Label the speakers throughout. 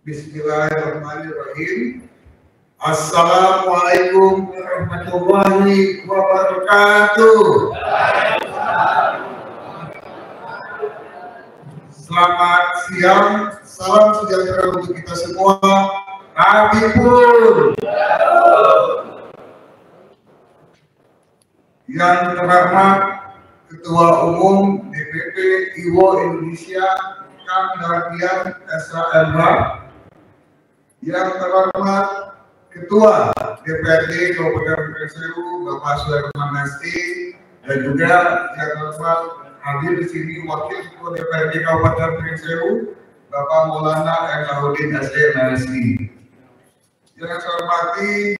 Speaker 1: Bismillahirrahmanirrahim. Assalamualaikum warahmatullahi wabarakatuh. Selamat siang, salam sejahtera untuk kita semua. Habibur. Yang terhormat Ketua Umum DPP IWO Indonesia Kang Dardian SHMH, yang terhormat Ketua DPRD Kabupaten Pringsewu Bapak Suherman Nasti, dan juga yang terhormat hadir di sini Wakil Ketua DPRD Kabupaten Pringsewu Bapak Maulana Ekaudin SMSI. Yang saya hormati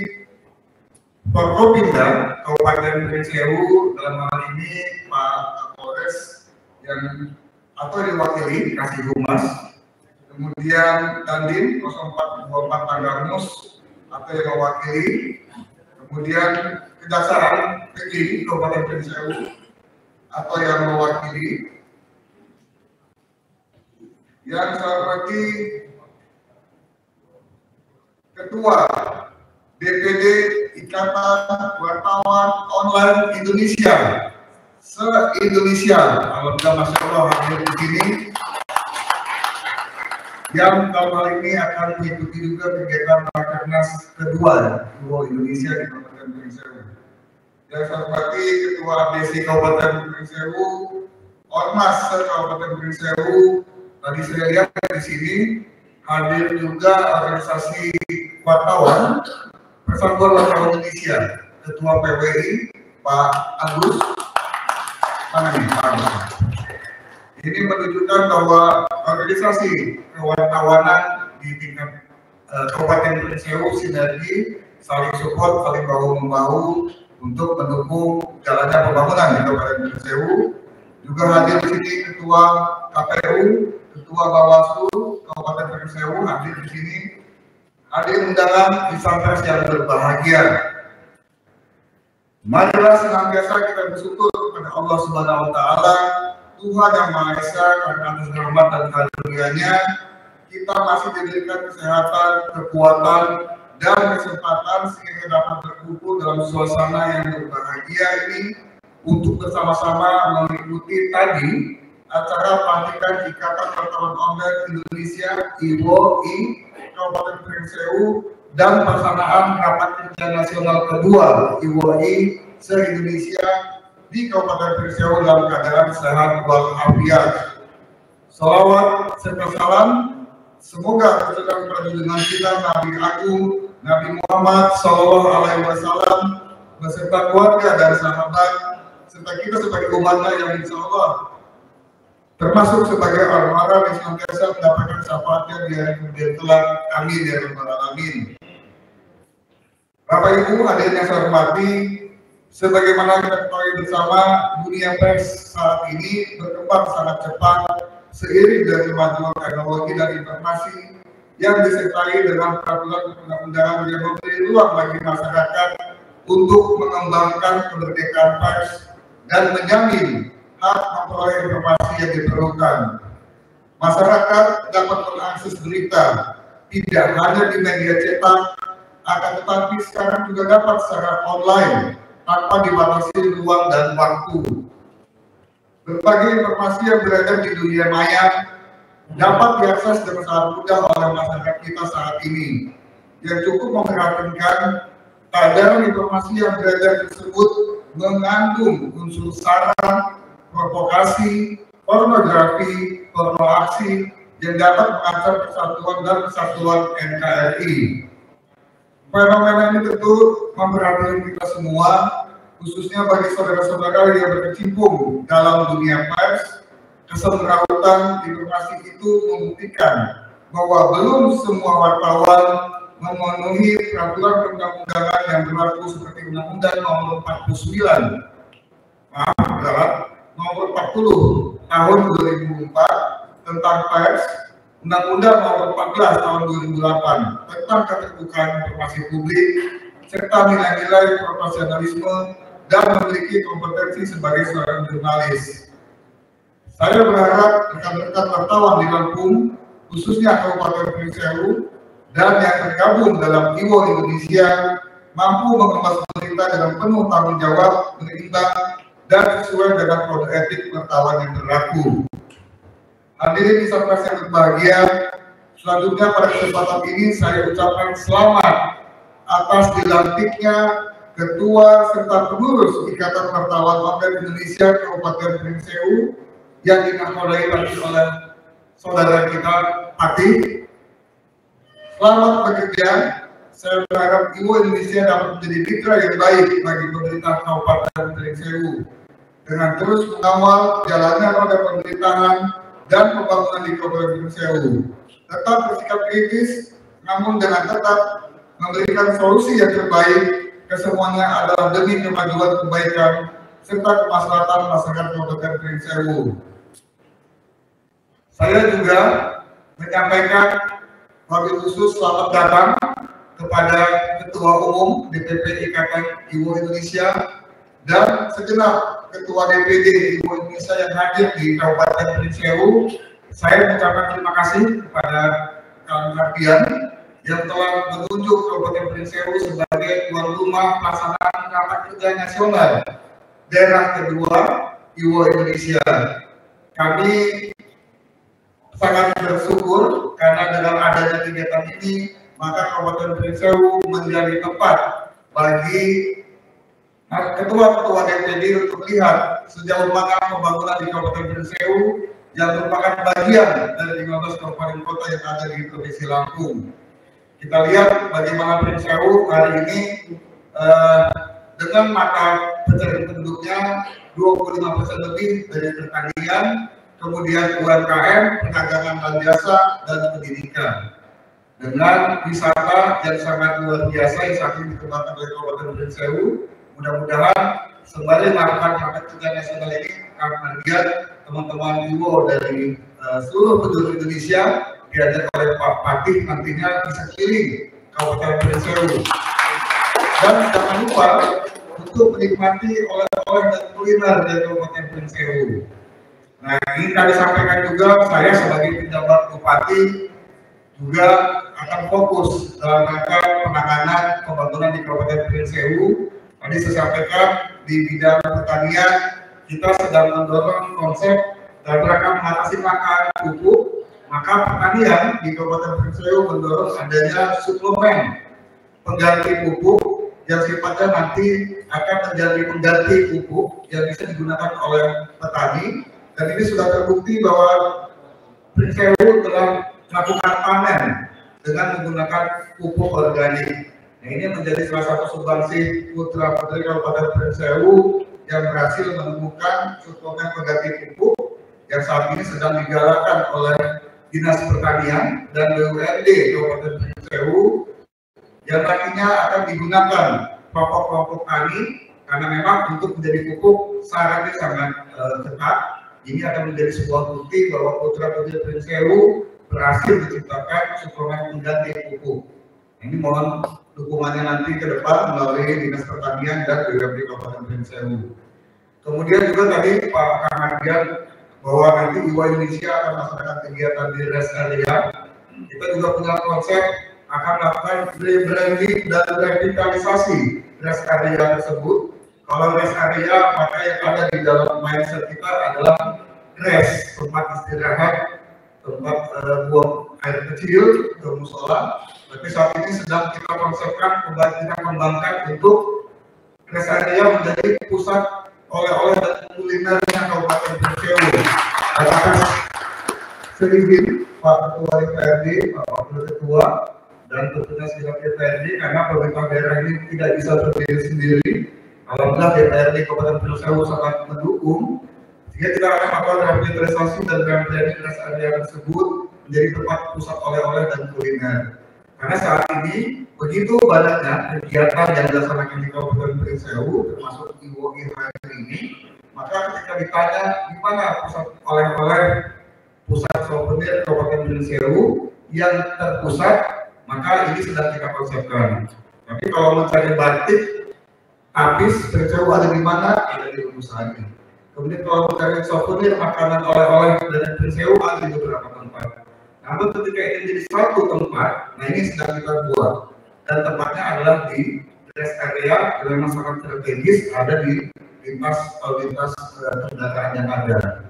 Speaker 1: Forkopimda Kabupaten Pringsewu, dalam hal ini Pak Kapolres yang atau diwakili Kasih Humas, kemudian Dandim 0424 Tanggamus atau yang mewakili, kemudian Kejaksaan Negeri Kabupaten Pringsewu atau yang mewakili, yang saya hormati Ketua DPD Ikatan Wartawan Online Indonesia se-Indonesia, alhamdulillah Masya Allah hadir di sini, yang dalam hal ini akan mengikuti juga kegiatan Rakernas kedua IWO Indonesia di Kabupaten Pringsewu. Yang saya hormati Ketua ADC Kabupaten Pringsewu, Ormas se-Kabupaten Pringsewu, tadi saya lihat di sini hadir juga organisasi wartawan Persatuan Wartawan Indonesia, Ketua PWI Pak Agus. Mana nih Pak Agus? Ini menunjukkan bahwa organisasi kewartawanan di tingkat Kabupaten Pringsewu sinergi, saling support, saling bahu-membahu untuk mendukung jalannya pembangunan di Kabupaten Pringsewu. Juga hadir di sini Ketua KPU, Ketua Bawaslu Kabupaten Pringsewu hadir di sini. Hadir undangan Insan-Pers yang berbahagia. Marilah senantiasa kita bersyukur kepada Allah Subhanahu wa Ta'ala, Tuhan yang Maha Esa, karena atas rahmat dan karunia-Nya kita masih diberikan kesehatan, kekuatan, dan kesempatan sehingga dapat berkumpul dalam suasana yang berbahagia ini untuk bersama-sama mengikuti tadi acara pelantikan Ikatan Wartawan Online Indonesia IWO Kabupaten Pringsewu dan pelaksanaan rapat kerja nasional kedua IWOI se-Indonesia di Kabupaten Pringsewu dalam keadaan sehat walafiat. Salawat serta salam semoga sedang perjalanan kita Nabi Agung Nabi Muhammad Sallallahu Alaihi Wasallam beserta keluarga dan sahabat serta kita sebagai umatnya yang insya Allah termasuk sebagai orang-orang yang senantiasa mendapatkan syafaatnya di hari kemudian kelak. Amin ya rabbal alamin. Bapak Ibu hadirin yang saya hormati, sebagaimana kita ketahui bersama, dunia pers saat ini berkembang sangat cepat seiring dengan kemajuan teknologi dan informasi yang disertai dengan peraturan undang-undangan yang memberi ruang bagi masyarakat untuk mengembangkan kemerdekaan pers dan menjamin hak memperoleh informasi yang diperlukan. Masyarakat dapat mengakses berita tidak hanya di media cetak, akan tetapi sekarang juga dapat secara online tanpa dibatasi ruang dan waktu. Berbagai informasi yang beredar di dunia maya dapat diakses dengan sangat mudah oleh masyarakat kita saat ini. Yang cukup memprihatinkan, kadang informasi yang beredar tersebut mengandung unsur sara, provokasi, pornografi, pornoaksi yang dapat mengancam persatuan dan kesatuan NKRI. Fenomena ini tentu memprihatinkan kita semua, khususnya bagi saudara-saudara yang berkecimpung dalam dunia pers. Kesemrautan informasi itu membuktikan bahwa belum semua wartawan memenuhi peraturan perundang-undangan yang berlaku seperti Undang-Undang Nomor 49 Nomor 40 Tahun 2004 tentang pers, Undang-Undang Nomor 14 Tahun 2008 tentang keterbukaan informasi publik, serta nilai-nilai profesionalisme dan memiliki kompetensi sebagai seorang jurnalis. Saya berharap rekan-rekan wartawan di Lampung khususnya Kabupaten Pringsewu dan yang tergabung dalam IWO Indonesia mampu mengemas pemerintah dengan penuh tanggung jawab, berimbang, dan sesuai dengan kode etik wartawan yang berlaku. Hadirin disampaikan yang berbahagia, selanjutnya pada kesempatan ini saya ucapkan selamat atas dilantiknya Ketua serta Pengurus Ikatan Wartawan Online Indonesia Kabupaten Pringsewu yang dinakodai oleh saudara kita Ati. Selamat bekerja. Saya berharap IWO Indonesia dapat menjadi mitra yang baik bagi pemerintah Kabupaten Pringsewu dengan terus mengawal jalannya roda pemerintahan dan pembangunan di Kabupaten Pringsewu. Tetap bersikap kritis, namun dengan tetap memberikan solusi yang terbaik ke semuanya adalah demi kemajuan kebaikan serta kemaslahatan masyarakat Kabupaten Pringsewu. Saya juga menyampaikan wabil khusus selamat datang kepada Ketua Umum DPP Ikatan IWO Indonesia dan segenap Ketua DPD IWO Indonesia yang hadir di Kabupaten Pringsewu. Saya mengucapkan terima kasih kepada kalian yang telah menunjuk Kabupaten Pringsewu sebagai tuan rumah pelaksanaan rapat kerja nasional daerah kedua IWO Indonesia. Kami sangat bersyukur karena dengan adanya kegiatan ini, maka Kabupaten Pringsewu menjadi tempat bagi ketua-ketua DPD untuk melihat sejauh mana pembangunan di Kabupaten Pringsewu yang merupakan bagian dari 15 kabupaten kota yang ada di Provinsi Lampung. Kita lihat bagaimana Pringsewu hari ini dengan mata pencarian penduduknya 25% lebih dari pertanian, kemudian UMKM, perdagangan dan jasa, dan pendidikan. Dengan wisata yang sangat luar biasa yang saat ini dikembangkan oleh Kabupaten Pringsewu, mudah-mudahan sembari melakukan rapat kerja nasional ini akan melihat teman-teman IWO dari seluruh penjuru Indonesia diajak oleh Pak Patih nantinya bisa keliling Kabupaten Pringsewu. Dan jangan lupa untuk menikmati oleh-oleh dan kuliner dari Kabupaten Pringsewu. Nah, ini kami sampaikan juga, saya sebagai penjabat bupati juga akan fokus dalam rangka penanganan pembangunan di Kabupaten Pringsewu. Tadi saya sampaikan di bidang pertanian kita sedang mendorong konsep dalam rangka mengatasi langka pupuk. Maka pertanian di Kabupaten Pringsewu mendorong adanya suplemen pengganti pupuk yang sifatnya nanti akan menjadi pengganti pupuk yang bisa digunakan oleh petani. Dan ini sudah terbukti bahwa Pringsewu telah melakukan panen dengan menggunakan pupuk organik. Nah, ini menjadi salah satu sumbangsi putra putri Kabupaten Pringsewu yang berhasil menemukan suplemen pengganti pupuk yang saat ini sedang digalakan oleh Dinas Pertanian dan BUMD Kabupaten Pringsewu yang nantinya akan digunakan kelompok-kelompok tani karena memang untuk menjadi pupuk syaratnya sangat ketat. Ini akan menjadi sebuah bukti bahwa putra putri Pringsewu berhasil menciptakan suplemen pengganti pupuk. Ini mohon dukungannya nanti ke depan melalui Dinas Pertanian dan BUMD Kabupaten Pringsewu. Kemudian juga tadi Pak Kamadian bahwa nanti IWO Indonesia akan melaksanakan kegiatan di rest area. Kita juga punya konsep akan melakukan rebranding dan revitalisasi rest area tersebut. Kalau rest area, maka yang ada di dalam mindset kita adalah rest, tempat istirahat, tempat buang air kecil, ke musola. Tapi saat ini sedang kita konsepkan, kita kembangkan untuk rest area menjadi pusat oleh-oleh dan kulinernya Kabupaten Pringsewu. Atas sedikit Pak Ketua DPRD, Pak Wakil Ketua, dan tentunya segenap DPRD karena pemerintah daerah ini tidak bisa berdiri sendiri. Alhamdulillah DPRD Kabupaten Pringsewu sangat mendukung sehingga kita akan melakukan revitalisasi dan rebranding rest area tersebut menjadi tempat pusat oleh-oleh dan kuliner. Karena saat ini begitu banyaknya kegiatan yang dilaksanakan di Kabupaten Pringsewu termasuk IWO hari ini, maka ketika ditanya di mana pusat oleh-oleh, pusat souvenir Kabupaten Pringsewu yang terpusat, maka ini sedang kita konsepkan. Tapi kalau mencari batik habis Pringsewu ada di mana? Ada di Lusani. Kemudian kalau mencari souvenir makanan oleh-oleh dari Pringsewu ada di beberapa tempat. Namun ketika ini jadi suatu tempat, nah ini sedang kita buat, dan tempatnya adalah di rest area yang sangat strategis, ada di lintas kendaraan yang ada.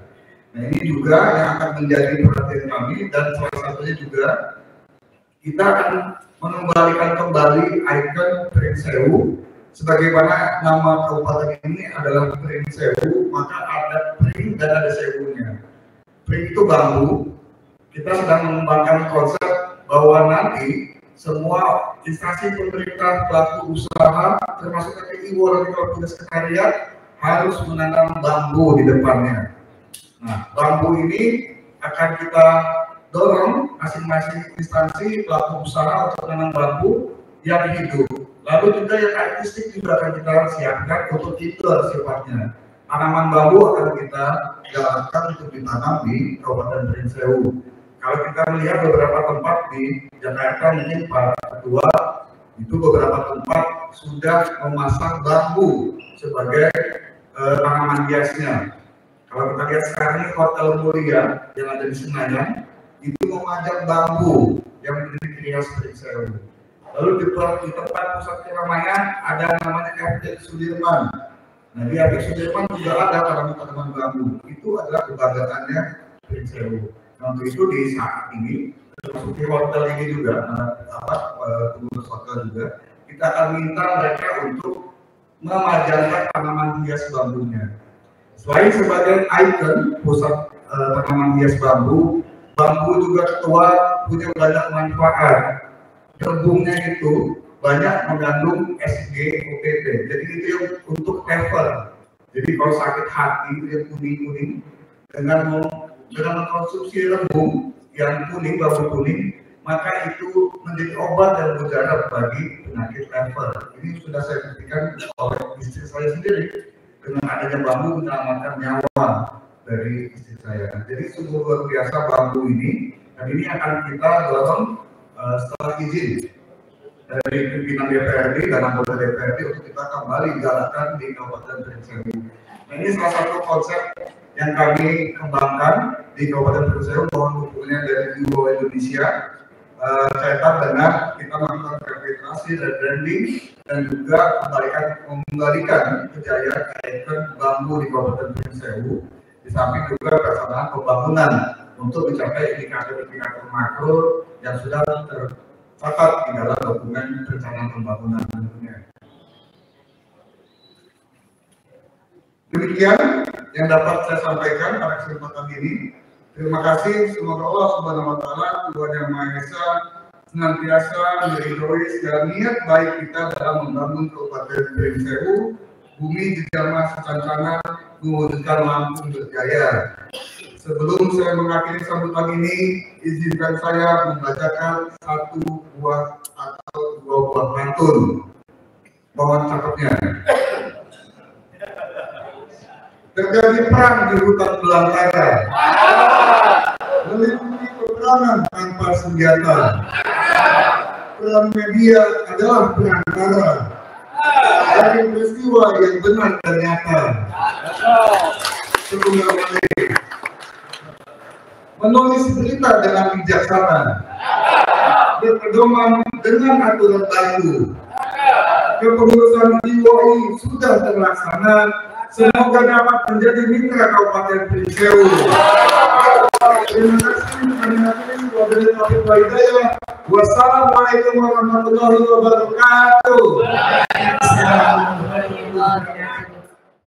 Speaker 1: Nah ini juga yang akan menjadi perhatian kami, dan salah satunya juga kita akan mengembalikan kembali ikon Pringsewu. Sebagaimana nama kabupaten ini adalah Pringsewu, maka ada Pring dan ada sewunya. Pring itu bambu. Kita sedang mengembangkan konsep bahwa nanti semua instansi pemerintah, pelaku usaha, termasuk KPI dan Kepala Sekretariat harus menanam bambu di depannya. Nah, bambu ini akan kita dorong masing-masing instansi pelaku usaha untuk menanam bambu yang hidup. Lalu juga yang artistik juga akan kita siapkan untuk indoor sifatnya. Tanaman bambu akan kita galakkan untuk ditanam di Kabupaten Pringsewu. Kalau kita melihat beberapa tempat di Jakarta, mungkin Pak Ketua, itu beberapa tempat sudah memasang bambu sebagai tanaman hiasnya. Kalau kita lihat sekarang ini Hotel Mulia yang ada di Senayan, itu memajang bambu yang menjadi ciri khas Pringsewu. Lalu di tempat pusat keramaian ada namanya FX Sudirman. Nah di FX Sudirman juga ada tanaman bambu. Itu adalah kebanggaannya Pringsewu. Untuk itu di saat ini, termasuk di hotel ini juga, pengurus hotel juga, kita akan minta mereka untuk memajangkan tanaman hias bambunya. Selain sebagai ikon pusat tanaman hias bambu, bambu juga ketua punya banyak manfaat. Rebungnya itu banyak mengandung SGOPT, jadi itu yang untuk lever. Jadi kalau sakit hati itu yang kuning-kuning, dengan mengkonsumsi rebung yang kuning, bambu kuning, maka itu menjadi obat dan mujarab bagi penyakit lever. Ini sudah saya buktikan oleh istri saya sendiri, dengan adanya bambu menyelamatkan nyawa dari istri saya. Jadi sungguh luar biasa bambu ini, dan ini akan kita dorong setelah izin dari pimpinan DPRD dan anggota DPRD untuk kita kembali galakkan di Kabupaten Pringsewu. Nah, ini salah satu konsep yang kami kembangkan di Kabupaten Pringsewu, mohon dukungannya dari UO Indonesia kaitan dengan kita melakukan revitalisasi dan branding dan juga mengembalikan kejayaan ikon bambu di Kabupaten Pringsewu, di samping juga pelaksanaan pembangunan untuk mencapai indikator-indikator makro yang sudah tercatat di dalam dokumen perencanaan pembangunan tentunya. Demikian yang dapat saya sampaikan pada kesempatan ini. Terima kasih, semoga Allah Subhanahu wa Ta'ala, Tuhan Yang Maha Esa, senantiasa meridhoi segala niat baik kita dalam membangun Kabupaten Pringsewu, bumi dijamah secancana, mewujudkan Lampung berjaya. Sebelum saya mengakhiri sambutan ini, izinkan saya membacakan satu buah atau dua buah pantun. Mohon cakepnya. Terjadi perang di hutan belantara, melindungi peperangan tanpa senjata. Peran media adalah perantara dari peristiwa yang benar dan nyata. Setunggal balik. Menulis berita dengan bijaksana, berpedoman dengan aturan baku. Kepengurusan DIWOI sudah terlaksana. Semoga dapat menjadi mitra Kabupaten Pringsewu. Terima kasih. Wassalamualaikum warahmatullahi wabarakatuh.